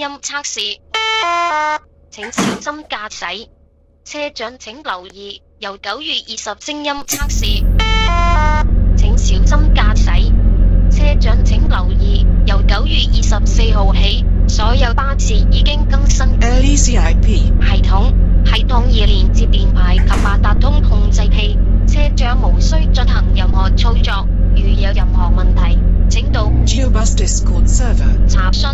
音測試，請小心駕駛。車長請留意，由9月20聲音測試，請小心駕駛。車長請留意，由9月24號起，所有巴士已經更新 LECIP 系統已連接電牌及八達通控制器，車長無需進行任何操作。如有任何問題，請到 GeoBus Discord server 查詢。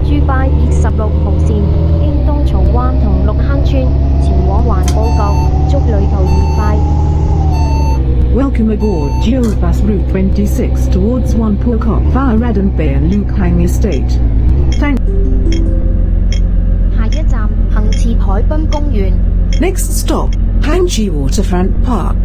珠巴26號線經東曹灣同綠坑村前往環埔角，祝旅途愉快。Welcome aboard GeoBus Route 26 towards Wanpokot via Radon Bay and Lukhang Estate. Thank. 下一站行刺海濱公園。Next stop, Hangji Waterfront Park.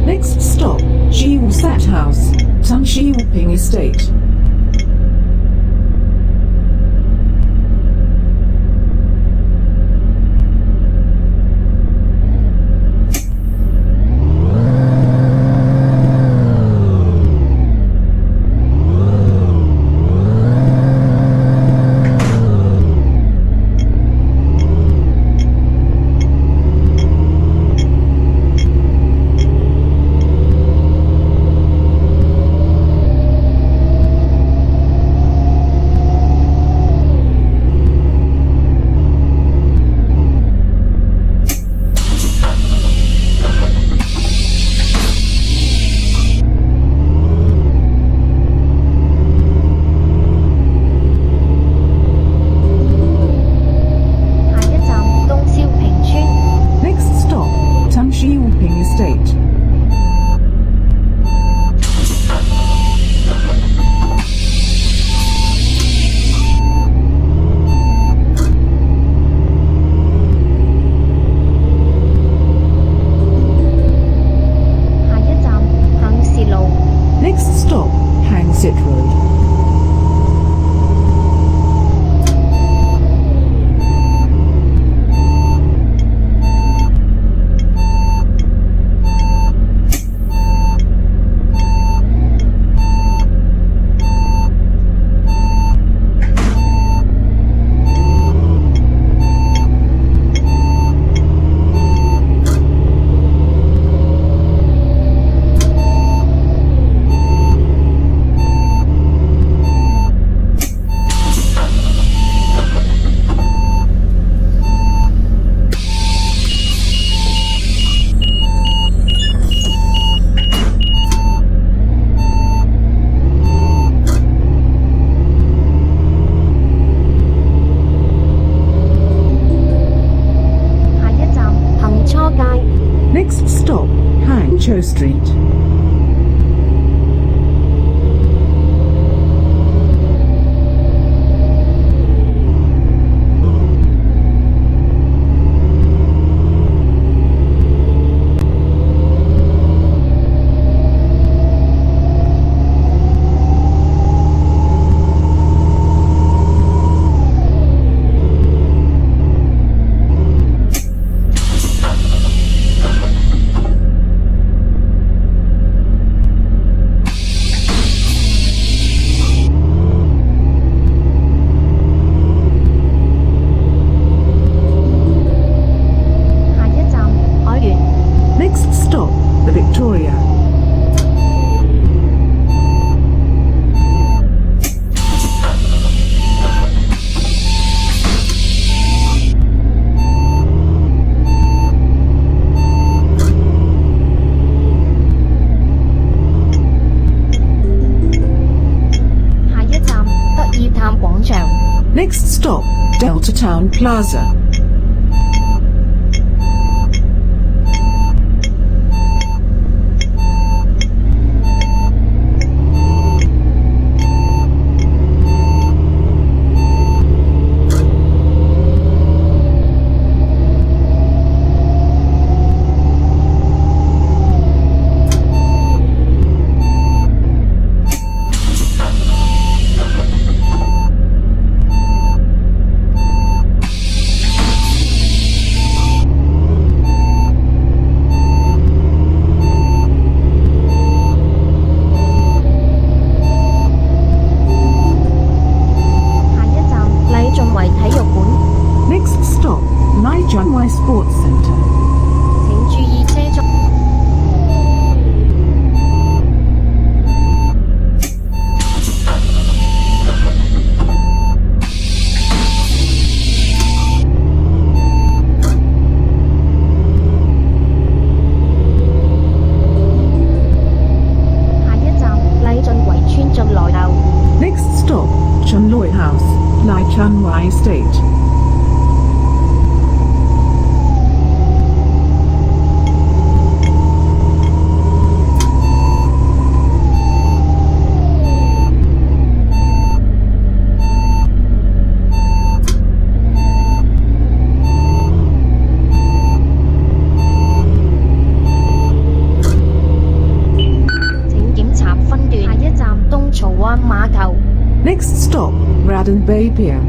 Next stop, Jiu Sat House, Tunshi Whooping Estate. Cho Street. Next stop, the Victoria. Next stop, Delta Town Plaza. Next stop, Nai Chun Wai Sports Centre. 請注意車速。下一站禮頓圍村進來樓。Next stop, Chun Loi House, Nai Chun Wai Estate. Next stop, Radon Bay Pier.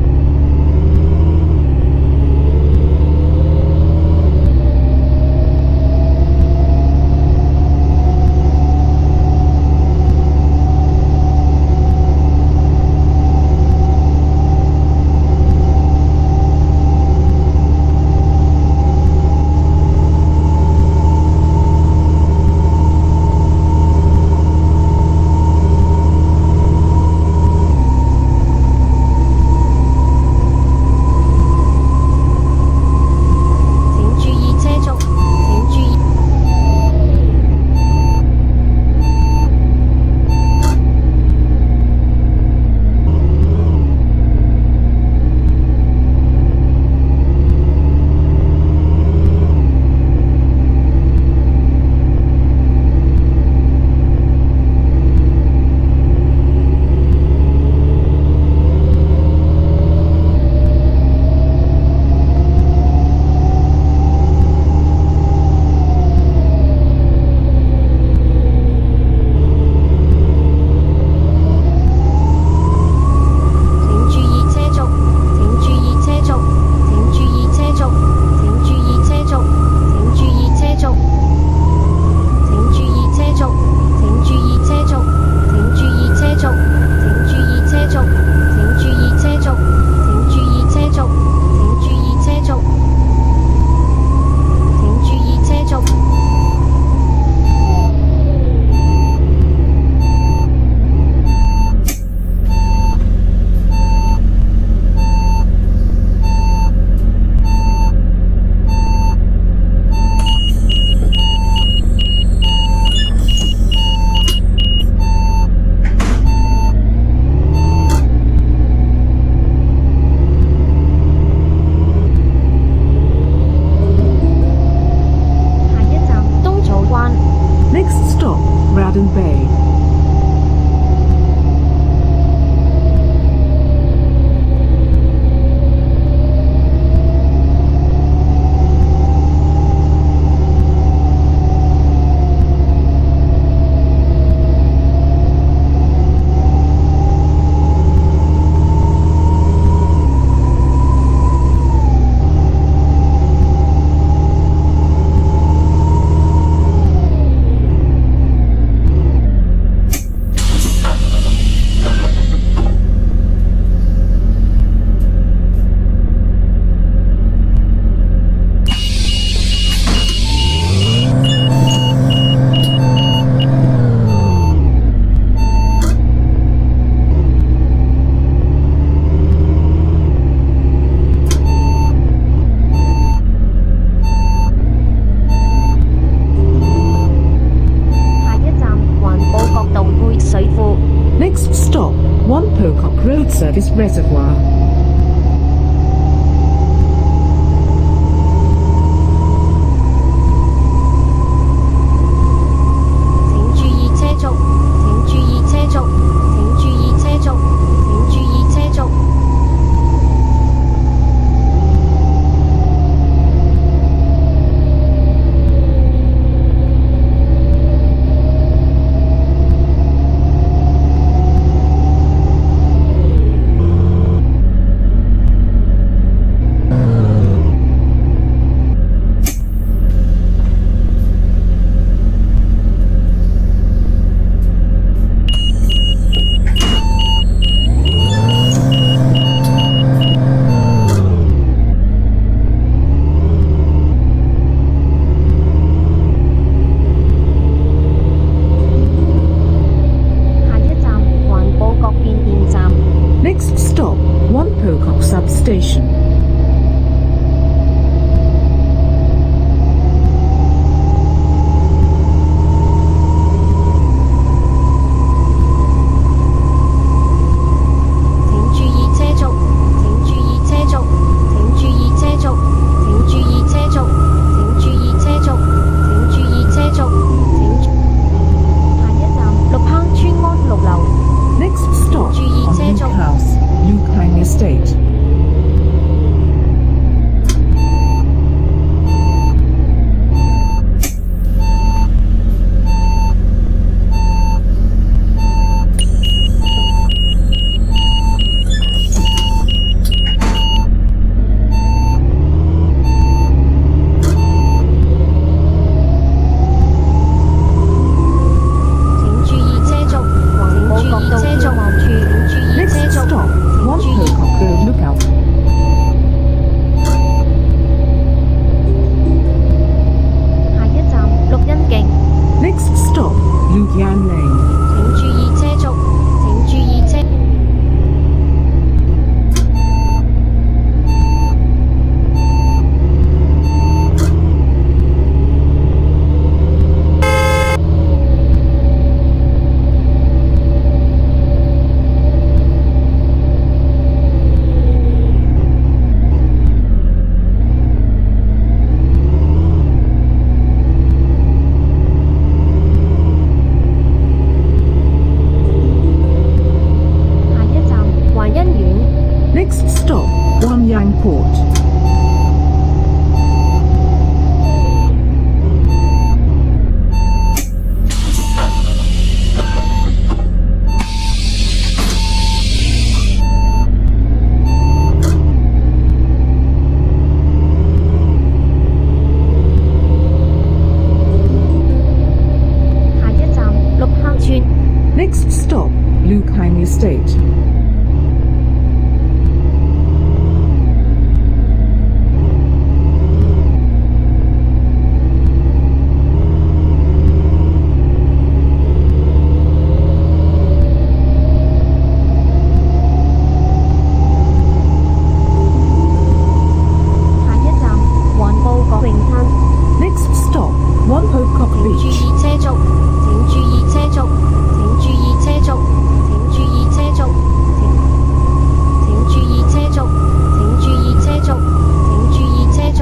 Reservoir. 請注意車速，請注意車速，請注意車速，請注意車速。Next stop, One Pocock Substation. 請注意車速，請注意車速，請注意車速，請注意車速，請注意車速，請注意車速，下一站綠坑村安陸樓。Next stop, 注意 on 車 Luke 速。 House, Lukang Estate. 請注意車速，環保角道眺望處，請注意 Next 車速， stop, 請 One 注意。 Pocock Road Lookout. 下一站綠茵徑， Next stop, Lukian Lane. 請注意車速，請注意車。下一站環欣苑， Next stop, One Yang Port. 下一站綠坑村， Next stop, Lukang Estate. 下一站環埔角泳灘。 Next stop, One Pocock 請注 Beach. 意車速，請注意車速，請注意車速，請注意車速，請注意車速，請注意車速，請注意車速。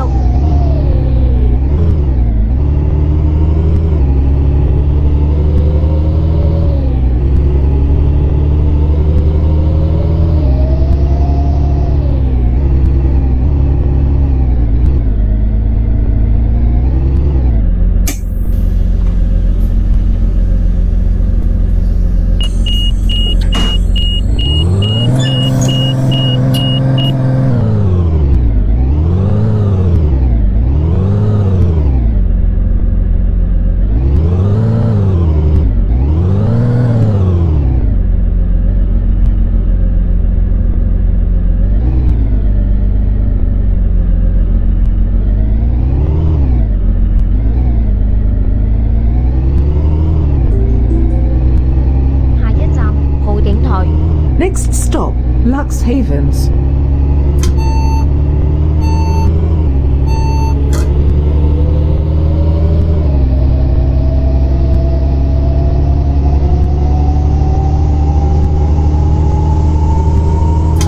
下一站浩景台， Next stop, Lux Havens. 下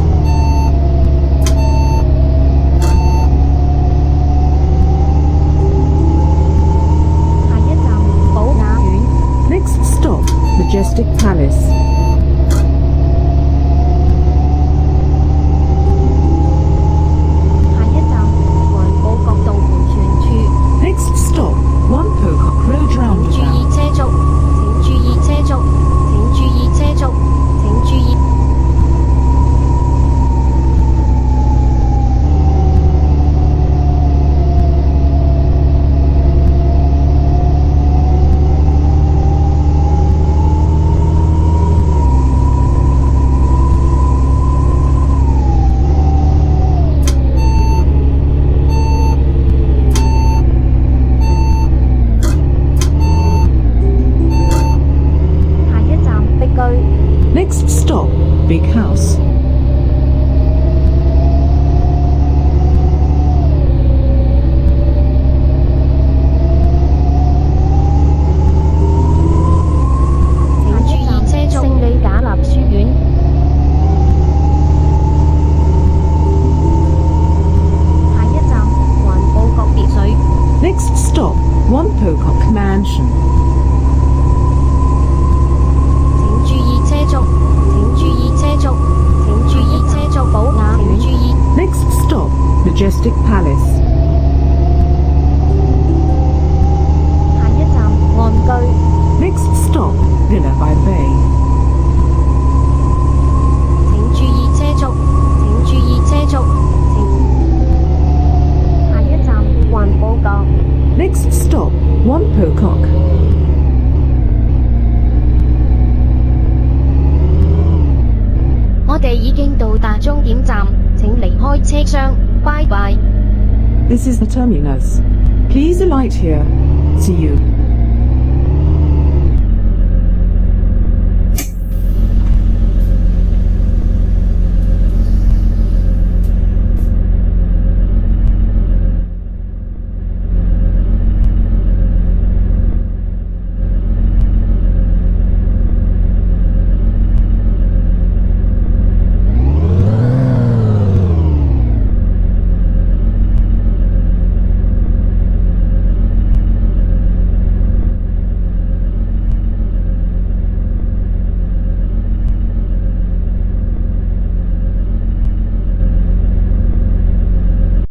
1 Pocock Mansion. 請注意車速，請注意車速，請注意車速寶雅苑，請注意。 Next stop, Majestic Palace. 下一站岸居， Next stop, Villa by Bay. 請注意車速，請注意車速，下一站環保角， Next stop, 1 Pocock. 我哋已經到達終點站，請離開車廂，拜拜。 This is the terminus. Please alight here. See you.